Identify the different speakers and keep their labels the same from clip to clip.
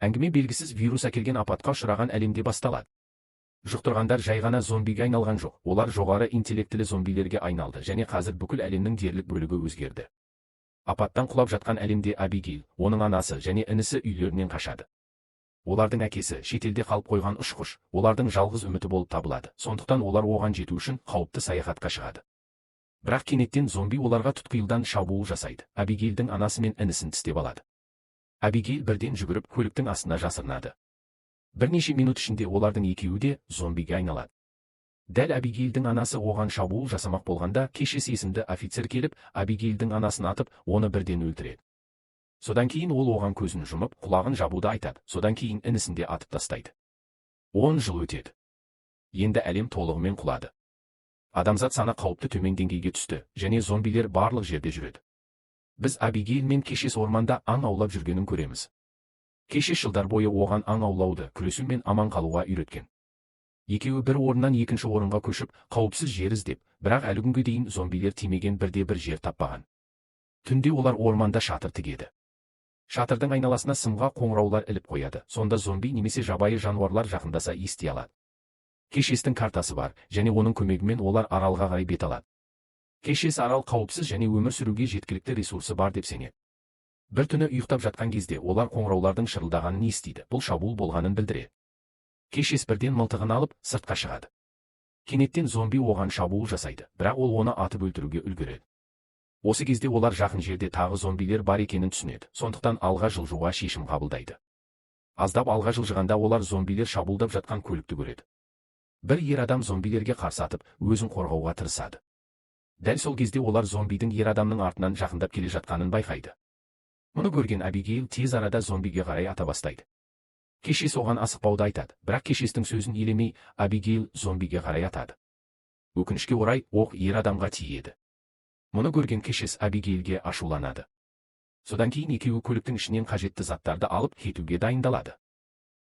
Speaker 1: Әңгіме белгісіз вирус әкелген апатқа ұшыраған әлемде басталады. Жұқтырғандар жай ғана зомбиге айналған жоқ, олар жоғары интеллектілі зомбилерге айналды және қазір бүкіл әлемнің дерлік бөлігі өзгерді. Апаттан құлап жатқан әлемде Абигейл, оның анасы және інісі үйлерінен қашады. Олардың әкесі шетелде қалып қойған ұшқыш, олардың жалғыз үміті болып табылады, сондықтан олар оған жету үшін қауіпті саяхатқа шығады. Бірақ кенеттен зомби оларға тұтқиылдан шабуыл жасайды. Абигейлдің анасы мен інісін тістеп алады. Абигейл бірден жүгіріп көліктің астына жасырынады. Бірнеше минут ішінде олардың екеуі де зомбиге айналады. Дәл Абигейлдің анасы оған шабуыл жасамақ болғанда Кэшис есімді офицер келіп, Абигейлдің анасын атып, оны бірден өлтіреді. Содан кейін ол оған көзін жұмып, құлағын жабуды айтады. Содан кейін інісін де атып тастайды. 10 жыл өтеді. Енді әлем толығымен құлады. Адамзат саны қауіпті төмен деңгейге түсті, және зомбилер барлық жерде жүреді. Біз Абигейл мен Кэшис орманда аң аулап жүргенін көреміз. Кэшис жылдар бойы оған аң аулауды, күресу мен аман қалуға үйреткен. Екеуі бір орыннан екінші орынға көшіп, қауіпсіз жер іздеп, бірақ әлі күнге дейін зомбилер тимеген бірде-бір жер таппаған. Түнде олар орманда шатыр тігеді. Шатырдың айналасына сымға қоңыраулар іліп қояды, сонда зомби немесе жабайы жануарлар жақындаса ести алады. Кэшистің картасы бар, және оның көмегімен олар аралға қарай бет алады. Кэшис арал қауіпсіз және өмір сүруге жеткілікті ресурсы бар деп сенеді. Бір түні ұйықтап жатқан кезде олар қоңыраулардың шырылдағанын естиді, бұл шабуыл болғанын білдіреді. Кэшис бірден мылтығын алып, сыртқа шығады. Кенеттен зомби оған шабуыл жасайды, бірақ ол оны атып өлтіруге үлгереді. Осы кезде олар жақын жерде тағы зомбилер бар екенін түсінеді, сондықтан алға жылжуға шешім қабылдайды. Аздап алға жылжығанда олар зомбилер шабуылдап жатқан көлікті көреді. Бір ер адам зомбилерге қарсы атып, өзін қорғауға тырысады. Дәл сол кезде олар зомбидің ер адамның артынан жақындап келе жатқанын байқайды. Мұны көрген Абигейл тез арада зомбиге қарай ата бастайды. Кэшис оған асықпауды айтады, бірақ Кэшистің сөзін елемей, Абигейл зомбиге қарай атады. Өкінішке орай, оқ ер адамға тиеді. Мұны көрген Кэшис Абигейлге ашуланады. Содан кейін екеуі көліктің ішінен қажетті заттарды алып кетуге дайындалады.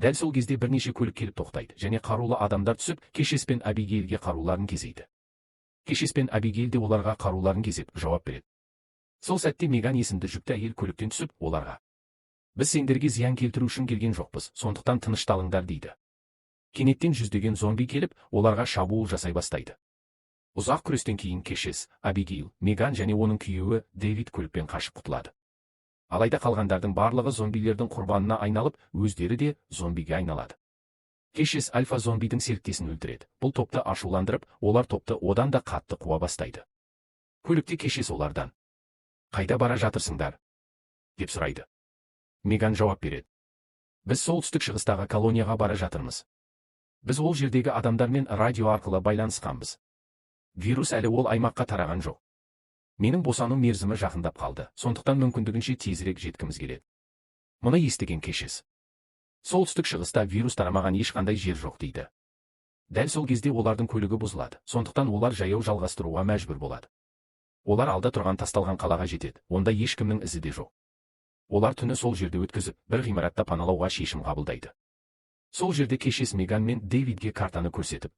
Speaker 1: Дәл сол кезде бірнеше көлік келіп тоқтайды, және қарулы адамдар түсіп, Кэшис пен Абигейлге қаруларын кезейді. Кэшис пен Абигейл де оларға қаруларын кезеп жауап береді. Сол сәтте Меган есімді жүкті әйел көліктен түсіп, оларға: "Біз сендерге зиян келтіру үшін келген жоқпыз, сондықтан тынышталыңдар" дейді. Кенеттен жүздеген зомби келіп, оларға шабуыл жасай бастайды. Ұзақ күрестен кейін Кэшис, Абигейл, Меган және оның күйеуі Дэвид көлікпен қашып құтылады. Алайда қалғандардың барлығы зомбилердің құрбанына айналып, өздері де зомбиге айналады. Кэшис альфа зомбидің серіктесін өлтіреді. Бұл топты ашуландырып, олар топты одан да қатты қуа бастайды. Көлікте Кэшис олардан: "Қайда бара жатырсыңдар?" деп сұрайды. Меган жауап береді: "Біз солтүстік шығыстағы колонияға бара жатырмыз. Біз ол жердегі адамдармен радио арқылы байланысқанбыз. Вирус әлі ол аймаққа тараған жоқ. Менің босану мерзімі жақындап қалды, сондықтан мүмкіндігінше тезірек жеткіміз келеді." Мұны естіген Кэшис: "Солтүстік шығыста вирус тарамаған ешқандай жер жоқ" дейді. Дәл сол кезде олардың көлігі бұзылады, сондықтан олар жаяу жалғастыруға мәжбүр болады. Олар алда тұрған тасталған қалаға жетеді, онда ешкімнің ізі де жоқ. Олар түні сол жерде өткізіп, бір ғимаратта паналауға шешім қабылдайды. Сол жерде Кэшис Меган мен Дэвидге картаны көрсетіп: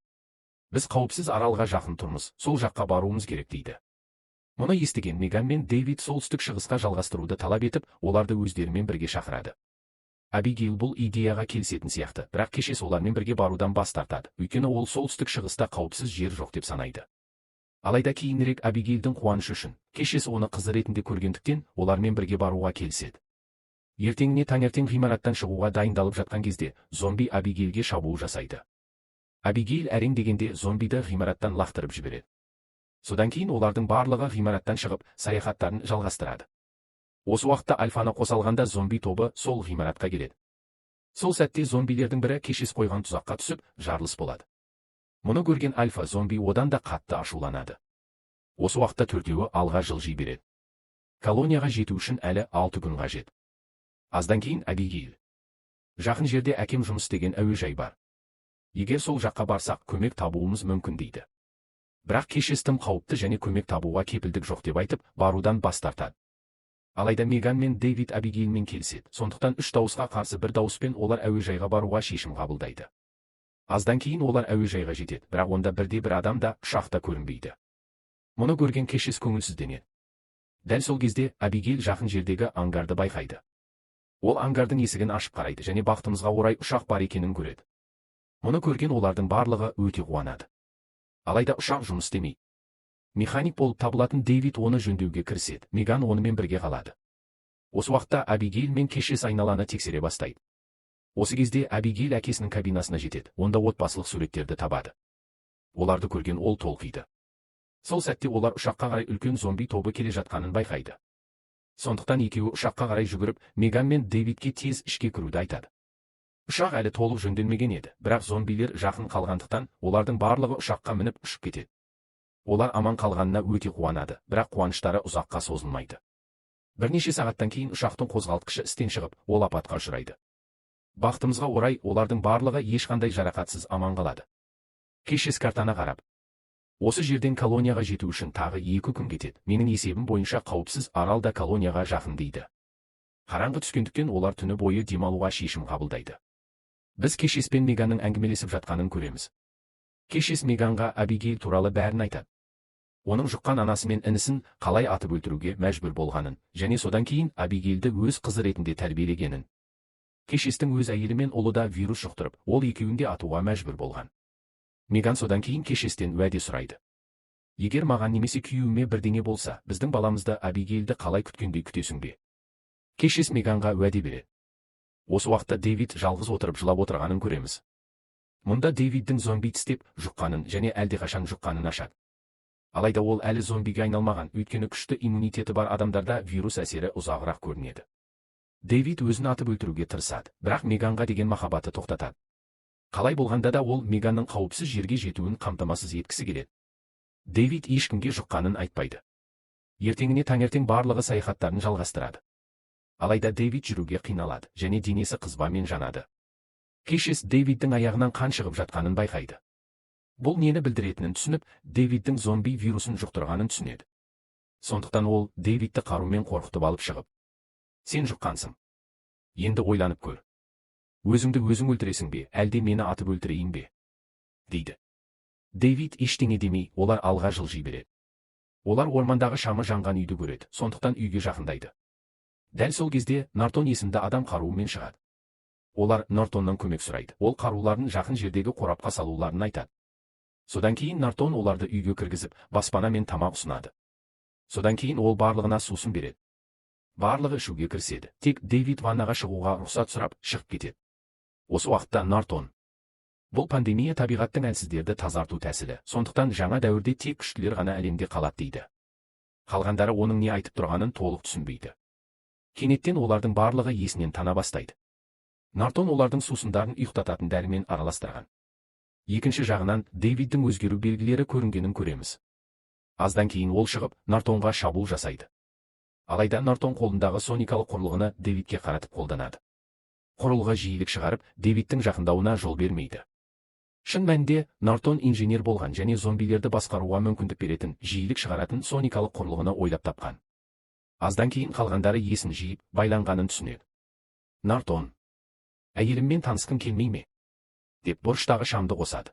Speaker 1: "Біз қауіпсіз аралға жақын тұрмыз, сол жаққа баруымыз керек" дейді. Мұны естіген Меган мен Дэвид солтүстік шығысқа жалғастыруды талап етіп, оларды өздерімен бірге шақырады. Абигейл бұл идеяға келісетін сияқты, бірақ Кэшис олармен бірге барудан бас тартады, өйткені ол солтүстік шығыста қауіпсіз жер жоқ деп санайды. Алайда кейінірек Абигейлдің қуанышы үшін, Кэшис оны қызы ретінде көргендіктен, олармен бірге баруға келіседі. Ертеңіне таңертең ғимараттан шығуға дайындалып жатқан кезде, зомби Абигейлге шабуыл жасайды. Абигейл әрең дегенде зомбиді ғимараттан лақтырып жібереді. Содан кейін олардың барлығы ғимараттан шығып, саяхаттарын жалғастырады. Осы уақытта альфаны қосалғанда зомби тобы сол ғимаратқа келеді. Сол сәтте зомбилердің бірі Кэшис қойған тұзаққа түсіп, жарылыс болады. Мұны көрген альфа зомби одан да қатты ашуланады. Осы уақытта төртеуі алға жылжи береді. Колонияға жету үшін әлі 6 күн қажет. Аздан кейін Абигейл: "Жақын жерде әкем жұмыс істеген әуежай бар. Егер сол жаққа барсақ, көмек табуымыз мүмкін" дейді. Бірақ Кэшис тым қауіпті және көмек табуға кепілдік жоқ деп айтып, барудан бас тартады. Алайда Меган мен Дэвид Абигейлмен келіседі, сондықтан 3 дауысқа қарсы 1 дауыспен олар әуежайға баруға шешім қабылдайды. Аздан кейін олар әуежайға жетеді, бірақ онда бірде-бір адам да ұшақта көрінбейді. Мұны көрген Кэшис көңілсізденеді. Дәл сол кезде Абигейл жақын жердегі ангарды байқайды. Ол ангардың есігін ашып қарайды және бақытымызға орай ұшақ бар екенін көреді. Мұны көрген олардың барлығы өте қуанады. Алайда ұшақ жұмыс істемейді. Механик болып табылатын Дэвид оны жөндеуге кіріседі. Меган онымен бірге қалады. Осы уақытта Абигейл мен Кэшес айналаны тексере бастайды. Осы кезде Абигейл әкесінің кабинасына жетеді. Онда отбасылық суреттерді табады. Оларды көрген ол толқиды. Сол сәтте олар ұшаққа қарай үлкен зомби тобы келе жатқанын байқайды. Сондықтан екеуі ұшаққа қарай жүгіріп, Меган мен Дэвидке тез ішке кіруді айтады. Ұшақ әлі толық жөнделмеген еді, бірақ зомбилер жақын қалғандықтан, олардың барлығы ұшаққа мініп ұшып кетеді. Олар аман қалғанына өте қуанады, бірақ қуаныштары ұзаққа созылмайды. Бірнеше сағаттан кейін ұшақтың қозғалтқышы істен шығып, ол апатқа ұшырайды. Бақытымызға орай, олардың барлығы ешқандай жарақатсыз аман қалады. Кэшес картаны қарап, осы жерден колонияға жету үшін тағы 2 күн кетеді. Менің есебім бойынша қауіпсіз арал да колонияға жақын дейді. Қараңғы түскендіктен олар түні бойы демалуға шешім қабылдайды. Біз Кэшес пен Меганның әңгімелесіп жатқанын көреміз. Кэшес Меганға Абигейл туралы бәрін айтады. Оның жұққан анасы мен інісін қалай атып өлтіруге мәжбүр болғанын, және содан кейін Абигейлді өз қызы ретінде тәрбиелегенін. Кэшестің өз әйелі мен ұлы да вирус жұқтырып, ол екеуін де атуға мәжбүр болған. Меган содан кейін Кэшестен уәде сұрайды. Егер маған немесе күйеуіме бірдеңе болса, біздің баламызды Абигейлді қалай күткендей күтесің бе? Кэшес Меганға уәде береді. Осы уақытта Дэвид жалғыз отырып жылап отырғанын көреміз. Мұнда Дэвиддің зомби тістеп жұққанын және әлдеқашан жұққанын ашады. Алайда ол әлі зомбиге айналмаған, өйткені күшті иммунитеті бар адамдарда вирус әсері ұзағырақ көрінеді. Дэвид өзін атып өлтіруге тырысады, бірақ Меганға деген махаббаты тоқтатады. Қалай болғанда да ол Меганның қауіпсіз жерге жетуін қамтамасыз еткісі келеді. Дэвид ешкімге жұққанын айтпайды. Ертеңіне таңертең барлығы саяхаттарын жалғастырады. Алайда Дэвид жүруге қиналады және денесі қызбамен жанады. Кэшес Дэвиддің аяғынан қан шығып жатқанын байқайды. Бұл нені білдіретінін түсініп, Дэвиддің зомби вирусын жұқтырғанын түсінеді. Сондықтан ол Дэвидті қарумен қорқытып алып шығып, сен жұққансың. Енді ойланып көр. Өзіңді өзің өлтіресің бе, әлде мені атып өлтірейін бе? дейді. Дэвид ештеңе демей, олар алға жылжи береді. Олар ормандағы шамы жанған үйді көреді, сондықтан үйге жақындайды. Дәл сол кезде Нортон есімді адам қаруымен шығады. Олар Нортоннан көмек сұрайды. Ол қаруларын жақын жердегі қорапқа салуларын айтады. Содан кейін Нортон оларды үйге кіргізіп, баспана мен тамақ ұсынады. Содан кейін ол барлығына сусын береді. Барлығы ішуге кіріседі. Тек Дэвид ваннаға шығуға рұқсат сұрап, шығып кетеді. Осы уақытта Нортон: бұл пандемия табиғаттың әлсіздерді тазарту тәсілі, сондықтан жаңа дәуірде тек күштілер ғана әлемде қалады дейді. Қалғандары оның не айтып тұрғанын толық түсінбейді. Кенеттен олардың барлығы есінен тана бастайды. Нортон олардың сусындарын ұйықтататын дәрімен араластырған. Екінші жағынан Дэвиддің өзгеру белгілері көрінгенін көреміз. Аздан кейін ол шығып, Нортонға шабуыл жасайды. Алайда Нортон қолындағы соникалық құрылғыны Дэвидке қаратып қолданады. Құрылғы жиілік шығарып, Дэвидтің жақындауына жол бермейді. Шын мәнінде Нортон инженер болған және зомбилерді басқаруға мүмкіндік беретін, жиілік шығаратын соникалық құрылғыны ойлап тапқан. Аздан кейін қалғандары есін жиып, байланғанын түсінеді. Нортон: әйеліммен танысқың келмей ме? деп бұрыштағы шамды қосады.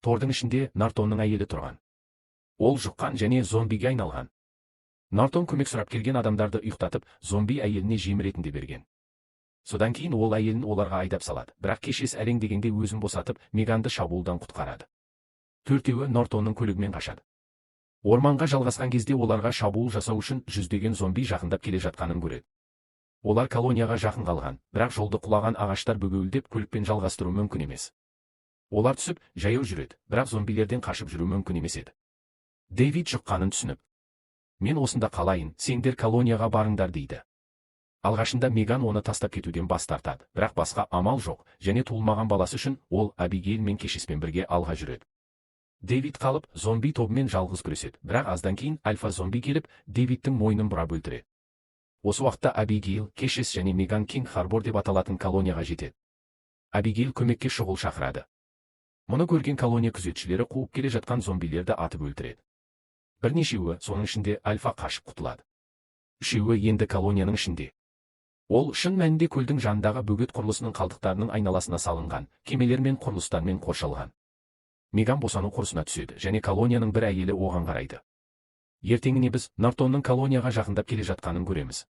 Speaker 1: Тордың ішінде Нортонның әйелі тұрған. Ол жұққан және зомбиге айналған. Нортон көмек сұрап келген адамдарды ұйықтатып, зомби әйеліне жем ретінде берген. Содан кейін ол әйелін оларға айдап салады, бірақ Кэшес әлең дегенде өзін босатып, Меганды шабуылдан құтқарады. Төртеуі Нортонның көлігімен қашады. Орманға жалғасқан кезде оларға шабуыл жасау үшін жүздеген зомби жақындап келе жатқанын көреді. Олар колонияға жақын қалған, бірақ жолды құлаған ағаштар бөгеуілдеп көлікпен жалғастыру мүмкін емес. Олар түсіп, жаяу жүреді, бірақ зомбилерден қашып жүру мүмкін емес еді. Дэвид жұққанын түсініп: мен осында қалайын, сендер колонияға барыңдар дейді. Алғашында Меган оны тастап кетуден бас тартады, бірақ басқа амал жоқ, және туылмаған баласы үшін ол Абигейл мен Кэшеспен бірге алға жүреді. Дэвид қалып, зомби тобымен жалғыз күреседі, бірақ аздан кейін альфа зомби келіп, Дэвидтің мойнын бұрап өлтіреді. Осы уақытта Абигейл, Кэшес және Меган Кинг Харбор деп аталатын колонияға жетеді. Абигейл көмекке шұғыл шақырады. Мұны көрген колония күзетшілері қуып келе жатқан зомбилерді атып өлтіреді. Бірнешеуі, соның ішінде альфа, қашып құтылады. Үшеуі енді колонияның ішінде. Ол шын мәнінде көлдің жанындағы бөгет құрылысының қалдықтарының айналасына салынған, кемелер мен құрылыстармен қоршалған. Меган босану құрсына түседі және колонияның бір әйелі оған қарайды. Ертеңіне біз Нортонның колонияға жақындап келе жатқанын көреміз.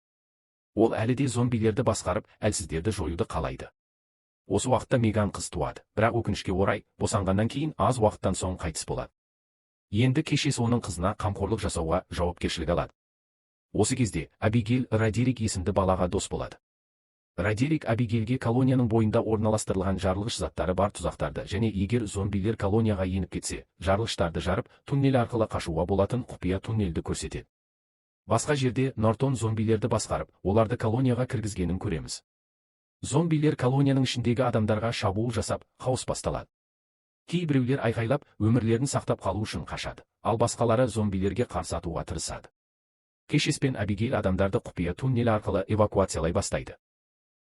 Speaker 1: Ол әлі де зомбилерді басқарып, әлсіздерді жоюды қалайды. Осы уақытта Меган қыз туады, бірақ өкінішке орай, босанғаннан кейін аз уақыттан соң қайтыс болады. Енді Кешес оның қызына қамқорлық жасауға жауапкершілік алады. Осы кезде Абигейл Родерик есімді балаға дос болады. Родерик Абигейлге колонияның бойында орналастырылған жарылғыш заттары бар тұзақтарды және егер зомбилер колонияға еніп кетсе, жарылғыштарды жарып, туннель арқылы қашуға болатын құпия туннельді көрсетеді. Басқа жерде Нортон зомбилерді басқарып, оларды колонияға кіргізгенін көреміз. Зомбилер колонияның ішіндегі адамдарға шабуыл жасап, хаос басталады. Кейбіреулер айқайлап, өмірлерін сақтап қалу үшін қашады, ал басқалары зомбилерге қарсы атуға тырысады. Кешес пен Абигейл адамдарды құпия туннель арқылы эвакуациялай бастайды.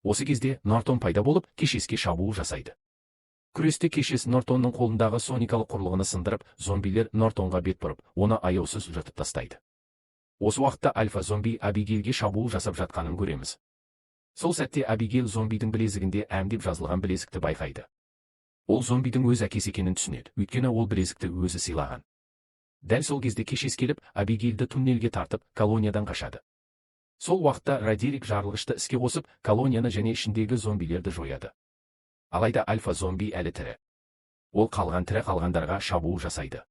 Speaker 1: Осы кезде Нортон пайда болып, Кешеске шабуыл жасайды. Күресте Кешес Нортонның қолындағы соникалық құрылғыны сындырып, зомбилер Нортонға бет бұрып, оны аяусыз жыртып тастайды. Осы уақытта альфа зомби Абигейлге шабуыл жасап жатқанын көреміз. Сол сәтте Абигейл зомбидің білезігінде М деп жазылған білезікті байқайды. Ол зомбидің өз әкесі екенін түсінеді, өйткені ол білезікті өзі сыйлаған. Дәл сол кезде Кешес келіп, Абигейлді туннельге тартып, колониядан қашады. Сол уақытта Родерик жарылғышты іске қосып, колонияны және ішіндегі зомбилерді жояды. Алайда альфа зомби әлі тірі. Ол қалған тірі қалғандарға шабуыл жасайды.